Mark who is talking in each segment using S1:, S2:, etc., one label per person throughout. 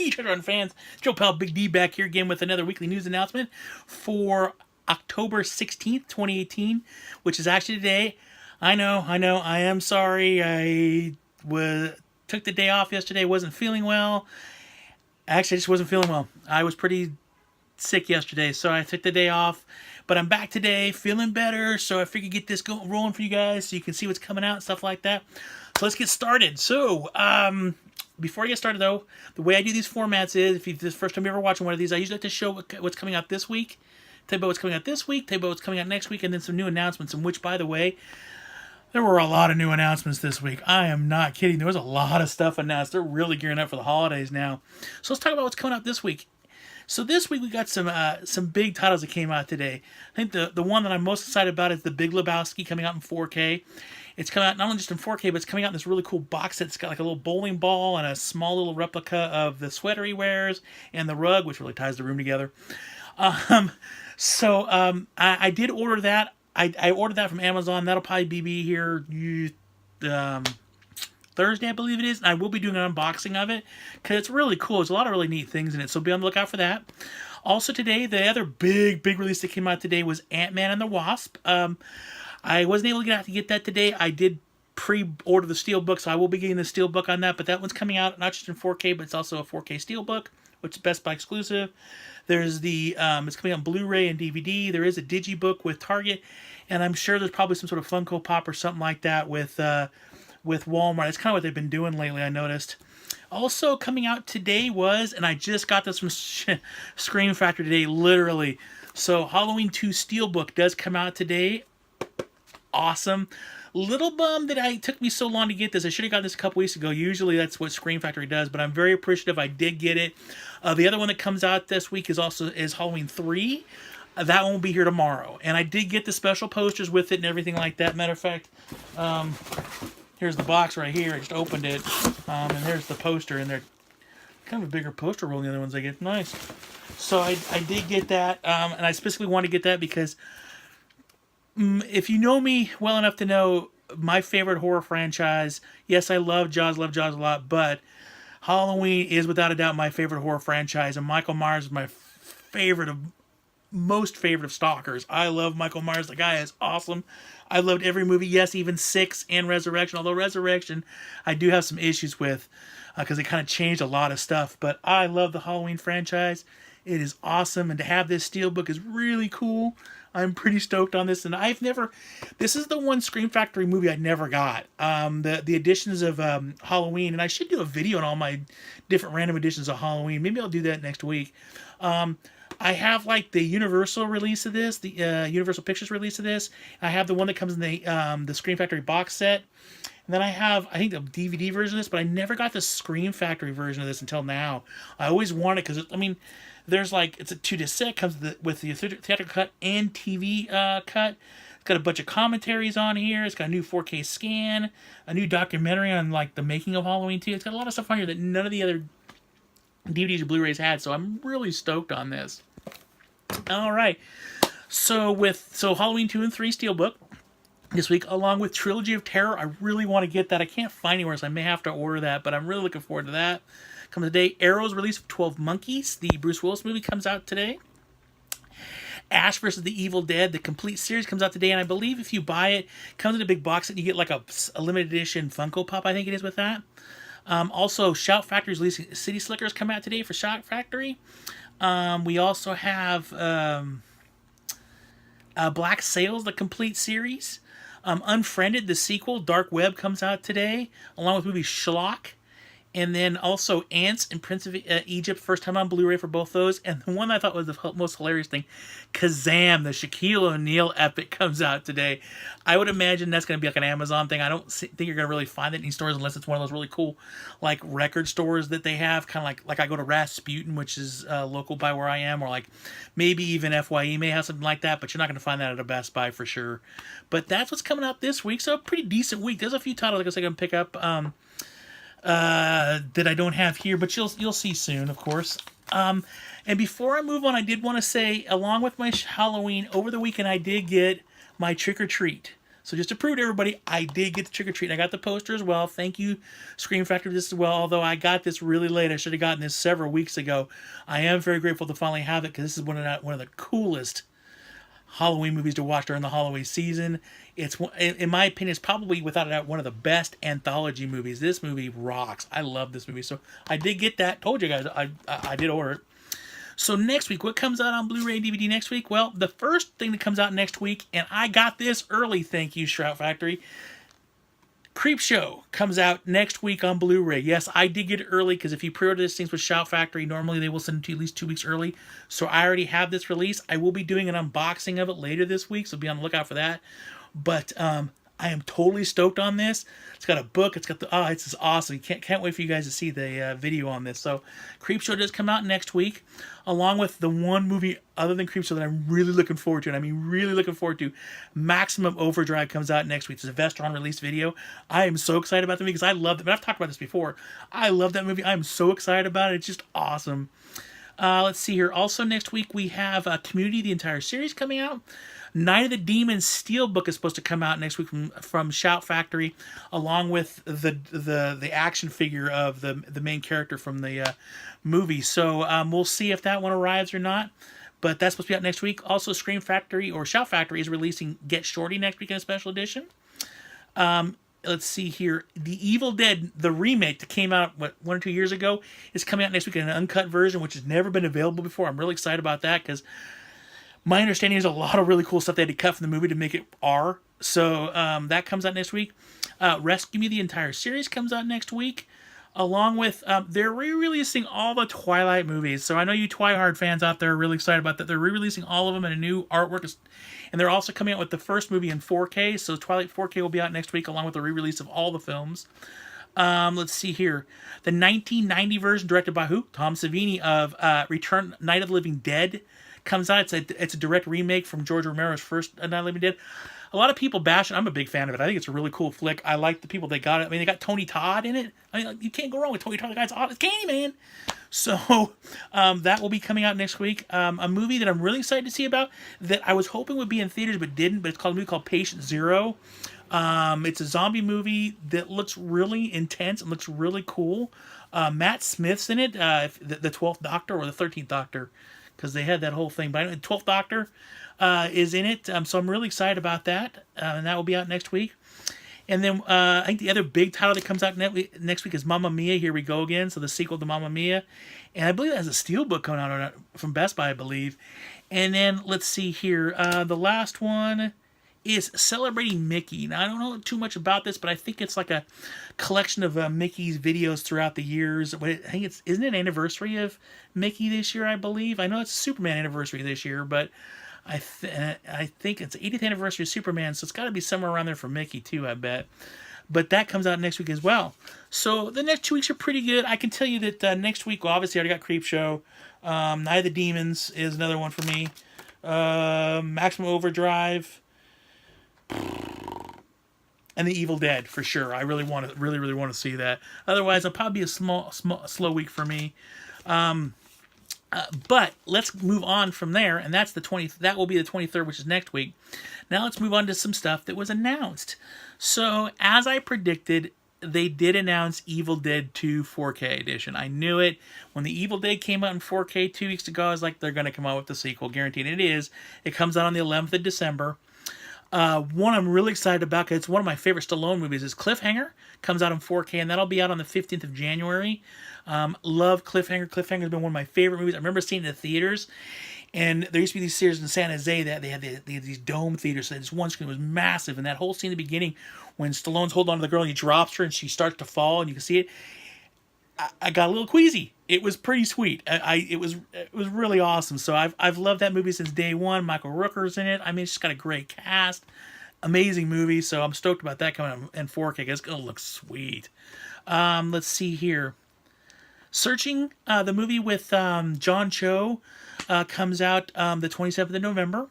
S1: Treasure Hunt fans, Joe Pal Big D back here again with another weekly news announcement for October 16th, 2018, which is actually today. I know, I am sorry. Took the day off yesterday, wasn't feeling well. Actually, I just wasn't feeling well. I was pretty sick yesterday, so I took the day off. But I'm back today, feeling better, so I figured get this rolling for you guys so you can see what's coming out and stuff like that. So let's get started. So, before I get started, though, the way I do these formats is, if this is the first time you're ever watching one of these, I usually like to show what's coming out this week, tell you about what's coming out this week, tell you about what's coming out next week, and then some new announcements, in which, by the way, there were a lot of new announcements this week. I am not kidding. There was a lot of stuff announced. They're really gearing up for the holidays now. So let's talk about what's coming out this week. So this week we got some big titles that came out today. I think the one that I'm most excited about is The Big Lebowski, coming out in 4K. It's coming out not only just in 4K, but it's coming out in this really cool box set. It's got like a little bowling ball and a small little replica of the sweater he wears and the rug, which really ties the room together. I did order that. I ordered that from Amazon. That'll probably be here Thursday, I believe it is. And I will be doing an unboxing of it because it's really cool. There's a lot of really neat things in it, so be on the lookout for that. Also today, the other big release that came out today was Ant-Man and the Wasp. I wasn't able to get that today. I did pre-order the Steelbook, so I will be getting the Steelbook on that. But that one's coming out not just in 4K, but it's also a 4K Steelbook, which is Best Buy exclusive. There's it's coming out on Blu-ray and DVD. There is a Digibook with Target, and I'm sure there's probably some sort of Funko Pop or something like that with Walmart. It's kind of what they've been doing lately, I noticed. Also coming out today was, and I just got this from Scream Factory today, literally. So Halloween 2 Steelbook does come out today. Awesome. Little bummed that it took me so long to get this. I should have got this a couple weeks ago. Usually that's what Scream Factory does, but I'm very appreciative I did get it. The other one that comes out this week is Halloween 3. That one will be here tomorrow. And I did get the special posters with it and everything like that. Matter of fact, here's the box right here. I just opened it. And there's the poster, and they're kind of a bigger poster roll than the other ones I get. Nice. So I did get that, and I specifically wanted to get that because if you know me well enough to know my favorite horror franchise, yes, I love Jaws a lot, but Halloween is without a doubt my favorite horror franchise, and Michael Myers is my most favorite of stalkers. I love Michael Myers. The guy is awesome. I loved every movie, yes, even 6 and Resurrection, although Resurrection I do have some issues with because it kind of changed a lot of stuff, but I love the Halloween franchise. It is awesome, and to have this Steelbook is really cool. I'm pretty stoked on this, and this is the one Scream Factory movie I never got. The editions of Halloween, and I should do a video on all my different random editions of Halloween. Maybe I'll do that next week. I have like the Universal release of this, the Universal Pictures release of this. I have the one that comes in the Scream Factory box set. And then I have, I think, the DVD version of this, but I never got the Scream Factory version of this until now. I always wanted, because, there's it's a 2-disc set, comes with the theatrical cut and TV cut. It's got a bunch of commentaries on here. It's got a new 4K scan, a new documentary on the making of Halloween 2. It's got a lot of stuff on here that none of the other DVDs or Blu-rays had, so I'm really stoked on this. All right, so Halloween 2 and 3 Steelbook this week, along with Trilogy of Terror. I really want to get that. I can't find anywhere, so I may have to order that, but I'm really looking forward to that. Comes today. Arrow's release of 12 Monkeys, the Bruce Willis movie, comes out today. Ash vs. the Evil Dead, the complete series, comes out today, and I believe if you buy it, comes in a big box, and you get a limited edition Funko Pop, I think it is, with that. Also, Shout Factory's releasing City Slickers come out today for Shout Factory. We also have Black Sails, the complete series. Unfriended, the sequel, Dark Web, comes out today, along with movie Schlock. And then also Ants and Prince of Egypt, first time on Blu-ray for both those. And the one I thought was the most hilarious thing, Kazam, the Shaquille O'Neal epic, comes out today. I would imagine that's going to be an Amazon thing. I don't think you're going to really find it in any stores unless it's one of those really cool record stores that they have. Kind of like I go to Rasputin, which is local by where I am, or maybe even FYE may have something like that. But you're not going to find that at a Best Buy for sure. But that's what's coming out this week. So a pretty decent week. There's a few titles I guess I can pick up that I don't have here, but you'll see soon, of course. And before I move on, I did want to say, along with my Halloween, over the weekend I did get my trick or treat. So just to prove to everybody, I did get the trick or treat. I got the poster as well. Thank you, Scream Factory, for this as well. Although I got this really late, I should have gotten this several weeks ago. I am very grateful to finally have it because this is one of the coolest Halloween movies to watch during the Halloween season. It's, in my opinion, it's probably without a doubt one of the best anthology movies. This movie rocks. I love this movie. So I did get that. Told you guys I did order it. So next week, what comes out on Blu-ray and DVD next week? Well, the first thing that comes out next week, and I got this early, thank you, Shout Factory. Creepshow comes out next week on Blu-ray. Yes, I did get it early because if you pre-order these things with Shout Factory, normally they will send them to you at least 2 weeks early. So I already have this release. I will be doing an unboxing of it later this week, so be on the lookout for that. But I am totally stoked on this. It's got a book. It's got it's just awesome. Can't wait for you guys to see the video on this. So Creepshow does come out next week, along with the one movie other than Creepshow that I'm really looking forward to, and I mean really looking forward to. Maximum Overdrive comes out next week. It's a Vestron release video. I am so excited about the movie because I love it. But I've talked about this before. I love that movie. I'm so excited about it. It's just awesome. Let's see here. Also next week we have Community, the entire series, coming out. Night of the Demons Steelbook is supposed to come out next week from Shout Factory, along with the action figure of the main character from the movie. So we'll see if that one arrives or not. But that's supposed to be out next week. Also, Scream Factory or Shout Factory is releasing Get Shorty next week in a special edition. Let's see here. The Evil Dead, the remake that came out, 1 or 2 years ago, is coming out next week in an uncut version, which has never been available before. I'm really excited about that because my understanding is a lot of really cool stuff they had to cut from the movie to make it R. So that comes out next week. Rescue Me, the entire series, comes out next week. Along with, they're re-releasing all the Twilight movies. So I know you Twilight fans out there are really excited about that. They're re-releasing all of them in a new artwork. And they're also coming out with the first movie in 4K. So Twilight 4K will be out next week, along with the re-release of all the films. Let's see here. The 1990 version, directed by who? Tom Savini, of Return Night of the Living Dead, comes out. It's a direct remake from George Romero's first Night of the Living Dead. A lot of people bash it. I'm a big fan of it. I think it's a really cool flick. I like the people that got it. I mean, they got Tony Todd in it. I mean, you can't go wrong with Tony Todd. The guy's awesome. It's Candyman. So that will be coming out next week. A movie that I'm really excited to see about that I was hoping would be in theaters but didn't. But it's called a movie called Patient Zero. It's a zombie movie that looks really intense and looks really cool. Matt Smith's in it. The 12th Doctor or the 13th Doctor, because they had that whole thing. But I know the 12th Doctor is in it. So I'm really excited about that. And that will be out next week. And then I think the other big title that comes out next week is Mamma Mia, Here We Go Again. So the sequel to Mamma Mia. And I believe it has a steelbook coming out from Best Buy, I believe. And then let's see here. The last one is Celebrating Mickey. Now, I don't know too much about this, but I think it's like a collection of Mickey's videos throughout the years. I think isn't it an anniversary of Mickey this year, I believe? I know it's Superman anniversary this year, but I think it's 80th anniversary of Superman, so it's got to be somewhere around there for Mickey too, I bet. But that comes out next week as well. So the next 2 weeks are pretty good. I can tell you that next week, well, obviously I already got Creepshow. Night of the Demons is another one for me. Maximum Overdrive. And The Evil Dead for sure. I really want to see that. Otherwise, it'll probably be a slow week for me. But let's move on from there, and that's the 20th. That will be the 23rd, which is next week. Now let's move on to some stuff that was announced. So as I predicted, they did announce Evil Dead 2 4K edition. I knew it. When The Evil Dead came out in 4K 2 weeks ago, I was like, they're going to come out with the sequel, guaranteed. And it is. It comes out on the 11th of December. One I'm really excited about, because it's one of my favorite Stallone movies, is Cliffhanger. Comes out in 4K, and that'll be out on the 15th of January. Love Cliffhanger. Cliffhanger has been one of my favorite movies. I remember seeing it in the theaters, and there used to be these theaters in San Jose that they had these dome theaters, so this one screen was massive, and that whole scene in the beginning when Stallone's holding on to the girl and he drops her and she starts to fall and you can see it, I got a little queasy. It was pretty sweet. It was really awesome. So I've loved that movie since day one. Michael Rooker's in it. I mean, it's just got a great cast. Amazing movie. So I'm stoked about that coming out in 4K. It's going to look sweet. Let's see here. Searching, the movie with John Cho, comes out the 27th of November.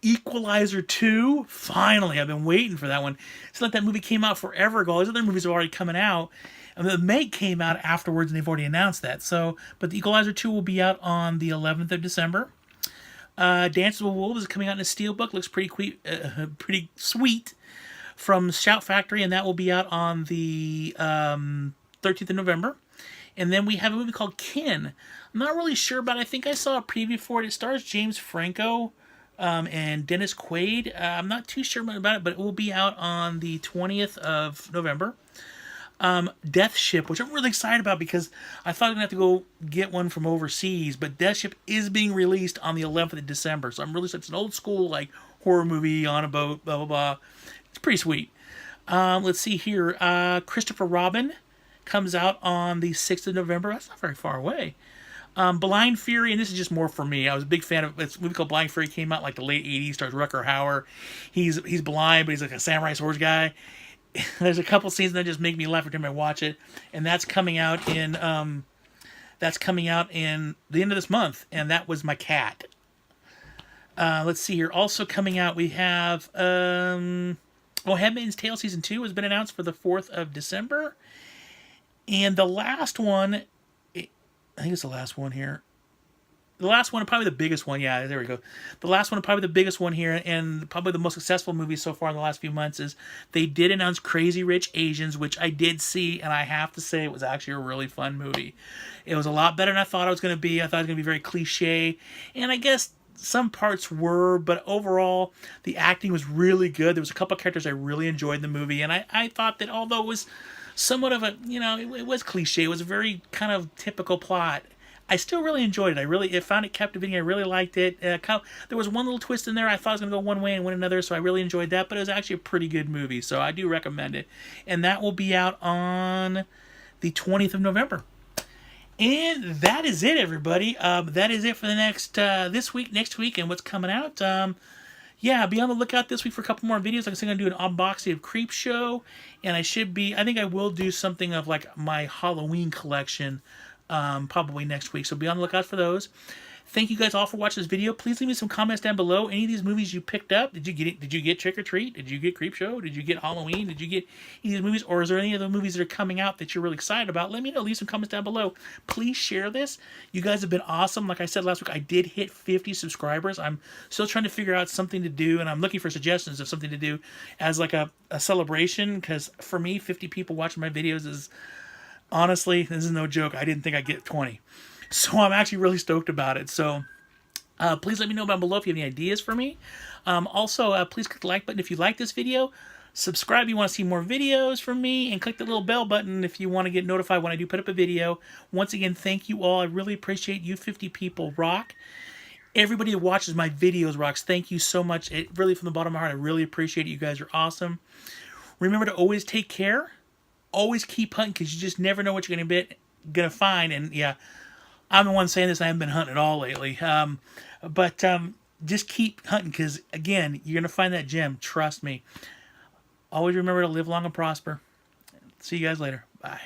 S1: Equalizer 2, finally. I've been waiting for that one. It's like that movie came out forever ago. These other movies are already coming out. And the Meg came out afterwards, and they've already announced that. So, but the Equalizer 2 will be out on the 11th of December. Dances with Wolves is coming out in a steelbook. Looks pretty sweet, from Shout Factory, and that will be out on the 13th of November. And then we have a movie called Kin. I'm not really sure, but I think I saw a preview for it. It stars James Franco and Dennis Quaid. I'm not too sure about it, but it will be out on the 20th of November. Death Ship, which I'm really excited about because I thought I was going to have to go get one from overseas, but Death Ship is being released on the 11th of December. So I'm really excited. It's an old school like horror movie on a boat, blah, blah, blah. It's pretty sweet. Let's see here. Christopher Robin comes out on the 6th of November. That's not very far away. Blind Fury, and this is just more for me. I was a big fan of this movie called Blind Fury. Came out like the late 80s. Stars Rutger Hauer. He's blind, but he's like a samurai swords guy. There's a couple scenes that just make me laugh every time I watch it, and that's coming out in the end of this month. And that was my cat. Let's see here. Also coming out, we have Handmaid's Tale Season 2 has been announced for the 4th of December. And the last one, I think it's the last one here. The last one, probably the biggest one. Yeah, there we go. The last one, probably the biggest one here, and probably the most successful movie so far in the last few months is they did announce Crazy Rich Asians, which I did see, and I have to say it was actually a really fun movie. It was a lot better than I thought it was going to be. I thought it was going to be very cliche, and I guess some parts were, but overall, the acting was really good. There was a couple of characters I really enjoyed in the movie, and I thought that although it was somewhat of a, it was cliche, it was a very kind of typical plot, I still really enjoyed it. I found it captivating. I really liked it. There was one little twist in there. I thought it was going to go one way and went another, so I really enjoyed that, but it was actually a pretty good movie, so I do recommend it. And that will be out on the 20th of November. And that is it, everybody. That is it for the next next week, and what's coming out. Yeah, be on the lookout this week for a couple more videos. Like I said, I'm going to do an unboxing of Creepshow, and I think I will do something of like my Halloween collection probably next week. So be on the lookout for those. Thank you guys all for watching this video. Please leave me some comments down below. Any of these movies you picked up, did you get it? Did you get Trick or Treat? Did you get Creepshow? Did you get Halloween? Did you get any of these movies? Or is there any of the movies that are coming out that you're really excited about? Let me know. Leave some comments down below. Please share this. You guys have been awesome. Like I said last week, I did hit 50 subscribers. I'm still trying to figure out something to do, and I'm looking for suggestions of something to do as like a celebration, because for me, 50 people watching my videos is, honestly, this is no joke. I didn't think I'd get 20. So I'm actually really stoked about it. So please let me know down below if you have any ideas for me. Also, please click the like button if you like this video. Subscribe if you want to see more videos from me. And click the little bell button if you want to get notified when I do put up a video. Once again, thank you all. I really appreciate you 50 people. Rock. Everybody who watches my videos rocks. Thank you so much. It really, from the bottom of my heart, I really appreciate it. You guys are awesome. Remember to always take care. Always keep hunting, because you just never know what you're gonna find. And yeah, I'm the one saying this. I haven't been hunting at all lately. But just keep hunting, because again, you're gonna find that gem. Trust me. Always remember to live long and prosper. See you guys later. Bye.